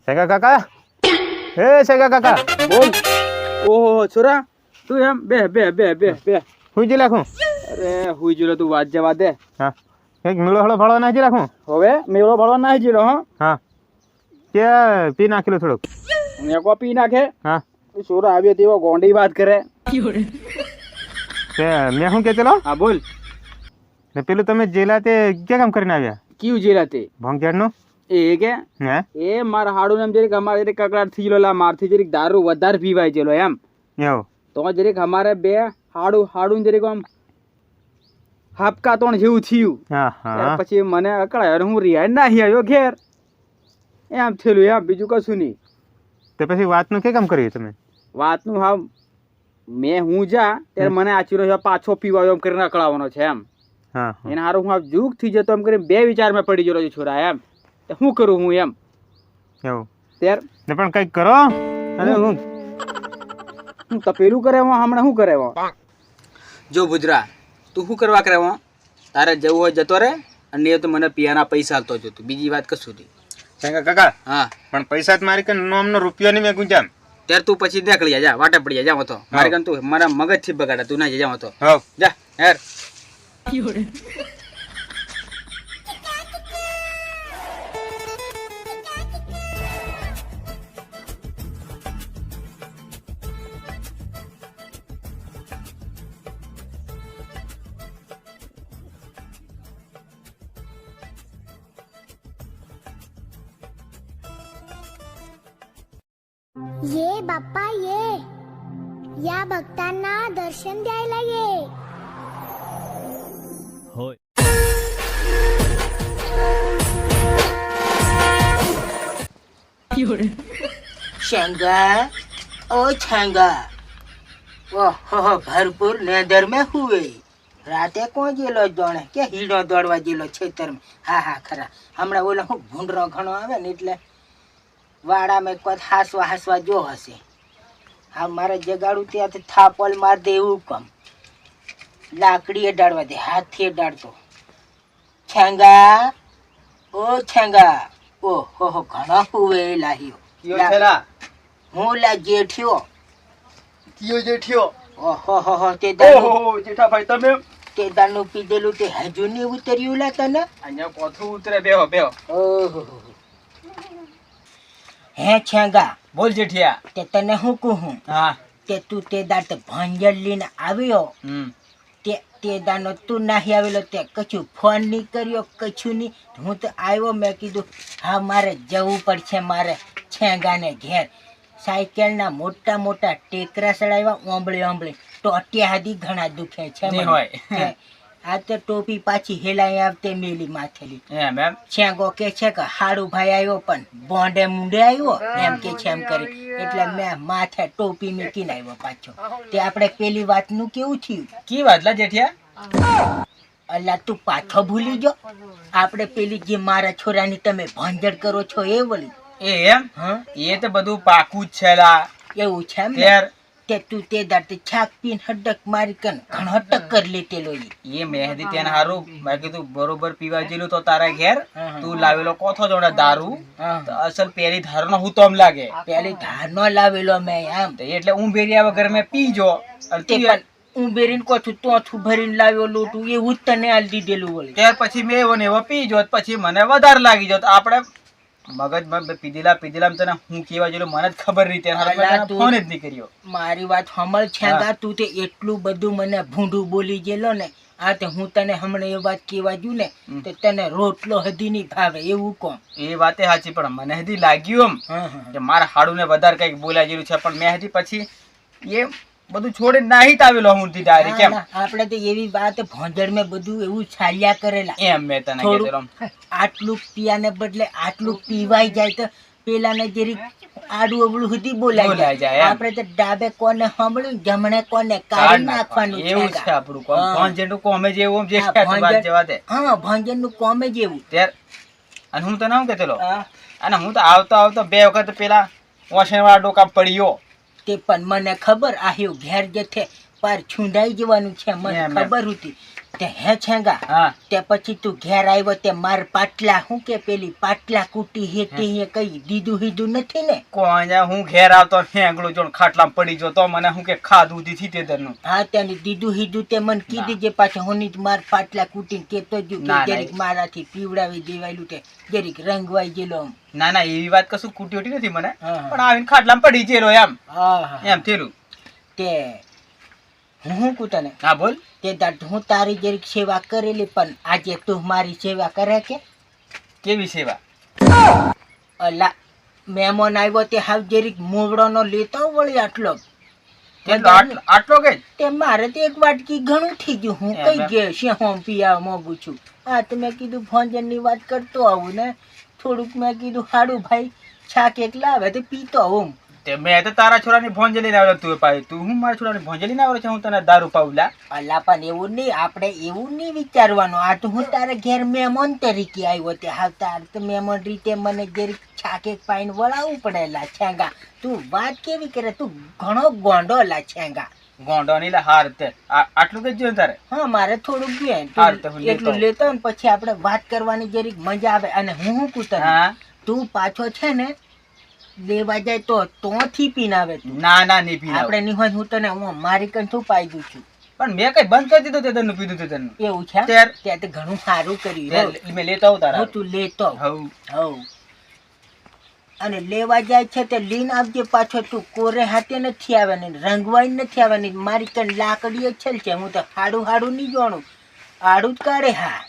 શેગા કાકા, હે શેગા કાકા, બોલ. ઓહો છોરા, તું એમ બે બે બે બે બે હુઈ જી રાખું. અરે હુઈ ગયો તું, વાત જવા દે. હા, એક મેળો હળો ફાળવા નાખી રાખું. હવે મેળો ભરવા નાખી જીલો. હા, કે પી નાખેલું થોડુંક. મેં કોપી નાખે. હા, છોરા આવ્યો તેવો ગોંડી વાત કરે. તે મેં શું કહેતેલો? હા બોલ. ને પેલું તમે જેલા તે ક્યાં કામ કરીને આવ્યા? કયું જેલા તે? ભોંગજાડનું? એ કે હે? એ મારા હાડું એમ જરીક અમારે જરીક કકડાટ થઈ ગયેલો, મારથી જરીક દારૂ વધારે પીવાય ગયેલો એમ. એવું? તો જરીક અમારે બે હાડું જરીક આમ હાપકા તોણ જેવું થયું. હા હા. પછી મને અકળાયો, હું રિહાઈ નાહી આવ્યો ઘેર. એમ થયેલું એમ, બીજું કશું નહીં. તે પછી વાતનું કે કામ કર્યું તમે? વાતનું હા, મેં હું જા ત્યારે મને આચીનો પાછો પીવાયો એમ કરીને અકળાવવાનો છે એમ. હા, એના હારું હું જુગ થઈ જતો એમ કરીને બે વિચારમાં પડી ગયો છું છોરા એમ. શું કરું હું એમ? એવું? ત્યાર ને પણ કંઈક કરો. અને હું તો પેલું કરે હમણાં શું કરે? જો ગુજરા, તું શું કરવા કરે? તારે જવું હોય જતો રે, અને એ તો મને પિયાના પૈસા આપતો જતો, બીજી વાત કશું નહીં. શેગા કાકા, હા પણ પૈસા જ મારી કે નોમનો રૂપિયો નહીં મેં ગુંજામ. ત્યારે તું પછી નીકળી જા, વાટે પડી જા તો મારે કન તું મારા મગજ થી બગાડે, તું ના જા તો હા જા હેર. ये बाप्पा ये या भक्तांना दर्शन द्यायला ये. छंगा ओ छंगा ओहो भरपूर नेदर में हुए राते कोण જેલો દોણે કે હીડો દોડવા જેલો ખેતરમાં. હા હા ખરા, હમણાં ઓલો હું ભૂંડરો ઘણો આવે ને એટલે વાડામાં કોઈ હાસવા જો હશે. હા મારે જગાડું ત્યાંથી થાપલ માર દે એવું કામ, લાકડી અડાડવા દે, હાથથી અડાડતો. છંગા ઓ છંગા ઓહો ઘણો હુવે લાહ્યો. હું લા જેઠ્યો. કયો જેઠિયો? ઓહો તે ઓહો જેઠાભાઈ તમે તે દાનું પીધેલું તે હજુ નહીં ઉતર્યું લા તને? અહીંયા કોથું ઉતરે, બેહો બેહો. ઓહો હે છેંગા, બોલ જેઠિયા. તે તને હું કહું? હા. તે તું તે દાટ ભાંજર લઈને આવ્યો, તે દાનો તું નાહી આવેલો, તે કશું ફોન નહીં કર્યો, કશું નહીં. હું તો આવ્યો, મેં કીધું હા મારે જવું પડશે મારે છેંગાને ઘેર. સાયકલના મોટા મોટા ટેકરા ચડાવ્યા, ઓંબળી ટોટિયા હાદી ઘણા દુખે છે મને. આ તો ટોપી પાછી હેલાઈ આવતે મેલી માથેલી. એમ એમ છેંગો કે છે કે હાડું ભાઈ આવ્યો પણ બોંડે મુંડે આવ્યો એમ કે છે એમ કરી, એટલે મેં માથે ટોપી મૂકીને આવ્યો પાછો. તે આપણે પેલી વાતનું કેવું થયું? કી વાત લા જેઠિયા? અલ્લા તું પાછો ભૂલી ગયો? આપણે પેલી જે મારા છોરાની તમે ભાંજડ કરો છો એ વળી. એ એમ? હા એ તો બધું પાકું જ છે લા. એવું છે એમ ને? ત્યાર તે તું તે દાડે છાક પીને હડક મારી કન ઘણો ટક્કર લેતેલો ઈ. એ મહેંદી તેને હારું મેં કીધું બરોબર પીવા જેલું તો તારા ઘેર તું લાવેલો કોથો જોડે દારૂ, તો અસલ પેલી ધારનો હું તો લાગે. પેલી ધારનો લાવેલો મેં આમ. તો એટલે હું બેરિયા વગર મેં પીજો. અને તે તું પણ હું બેરીને કોથું તોથું ભરીને લાવ્યો લોટું એવું જ તને આલી દીધેલું વળી. ત્યાર પછી મેં એવો ને એવો પીજો, પછી મને વધારે લાગી જોત. આપણે મગજમાં પીધેલા તને હું કેવા જેલું મને જ ખબર નહીં, તેને ફોન જ નહીં કર્યો. મારી વાત હમળ છેંગા, તું તે એટલું બધું મને ભૂંડું બોલી ગયેલો ને, આ તે હું તને હમણાં એ વાત કેવા જુ ને તો તને રોટલો હદી નહીં ભાવે એવું કોમ. એ વાતે સાચી, પણ મને હજી લાગ્યું એમ કે મારા હાડું ને વધારે કઈક બોલાય જેલું છે. પણ મેં હજી પછી એ બધું છોડીને નાહી જ આવેલો હું ડાયરેક્ટ. કેમ આપણે તો એવી વાત ભોંજડ મેં બધું એવું ચાલ્યા કરેલા એમ મેં તને કીધું. આટલું પીવાને બદલે આટલું પીવાઈ જાય તો પેલાને જરી આડું અવળું સુધી બોલાઈ જાય. આપણે તો ડાબે કોને સાંભળ્યું, જમણે કોને કાઢી નાખવાનું. એવું છે આપણું કોમ. ભોંજડનું કોમે જેવું જે વાત જવા દે. હા ભોંજડનું કોમે જેવું. ત્યાર અને હું તને શું કહેતો, અને હું તો આવતો બે વખત પેલા ઓશણવાળા ડોકા પડ્યો. તે પણ મને ખબર આહ્યો ઘેર જથે પાર છુંડાઈ જવાનું છે, મને ખબર હતી. તે હે છેંગા હા તે પછી તું ઘેર આવ્યો તે માર પાટલા હું કે પેલી પાટલા કુટી હેતી હે કઈ દીધું હીધું નથી ને? કોણ હું ઘેર આવતો ઠેંગડું જોણ ખાટલામાં પડી જો તો મને હું કે ખાધું દીધી તે દરનું હા તેને દીધું હીધું તે મને કીધી જે પાછો હુની જ માર પાટલા કુટીને કેતો જ ના, કે ના. જરીક મારાથી પીવડાવી દેવાયેલું તે જરીક રંગવાઈ ગયેલો આમ. ના ના એવી વાત કશું કુટી ઉટી નથી મને હા, હા. પણ આવીને ખાટલામાં પડી જેલો એમ હા હા એમ થયેલું. તે હું કહું તને હા બોલ. તે દાડ હું તારી જરીક સેવા કરેલી પણ આજે તું મારી સેવા કરે કે? કેવી સેવા? અલા મહેમાન આવ્યો તે હાવ જરીક મોગડોનો લેતો વળી આટલો કેટલો આટલો કે તે મારે તો એક વાટકી ઘણું થઈ ગયું હું એમ કઈ એમ. ગયો શેહોમ પીવા મોગું છું. હા તો મેં કીધું ભોજનની વાત કરતો આવું ને થોડુંક મેં કીધું હાડું ભાઈ છાક એકલા આવે તો પીતો આવું. તે મેં તો તારા છોરાની ભોંજે લઈને આવેલો તું પાછી તું હું મારા છોરાની ભોંજે લઈને આવેલો છે હું તને દારૂ પાઉલા? અલા પણ એવું નહીં આપણે એવું નહીં વિચારવાનું. આ તો હું તારા ઘેર મહેમાન તરીકે આવ્યો તે હાવ તાર તો મહેમાન રીતે મને જરીક છાકે પાઈને વળાવવું પડેલા છેંગા. તું વાત કેવી કરે તું ઘણો ગોંડો લા છેંગા. ગોંડો ની લે હાર તે આટલું કે જોયું તારે? હા મારે થોડુંક જોઈએ હાર તો હું લેતો એટલું આવું. લેતો ને પછી આપણે વાત કરવાની જરીક મજા આવે. અને હું કૂતર હા તું પાછો છે ને લેવા જાય તો તોથી પીને આવે તું. ના ના નહીં પીના આપણે નહીં હોય હું તને હું મારી કન શું પાઈ દઉં છું. પણ મેં કઈ બંધ કરી દીધું તે તને પીધું તે તને એવું છે ત્યાર. ત્યાં તો ઘણું સારું કર્યું હો. મેં લેતા આવું તારા હું તું લેતો હવ હવ અને લેવા જાય છે તે લીન આવજે પાછો. તું કોરે હાથે નથી આવવાની રંગવાઈ નથી આવવાની. મારી કન લાકડી જ છે હું તો હાડું હાડું નહીં જોણું આડું જ કાઢે. હા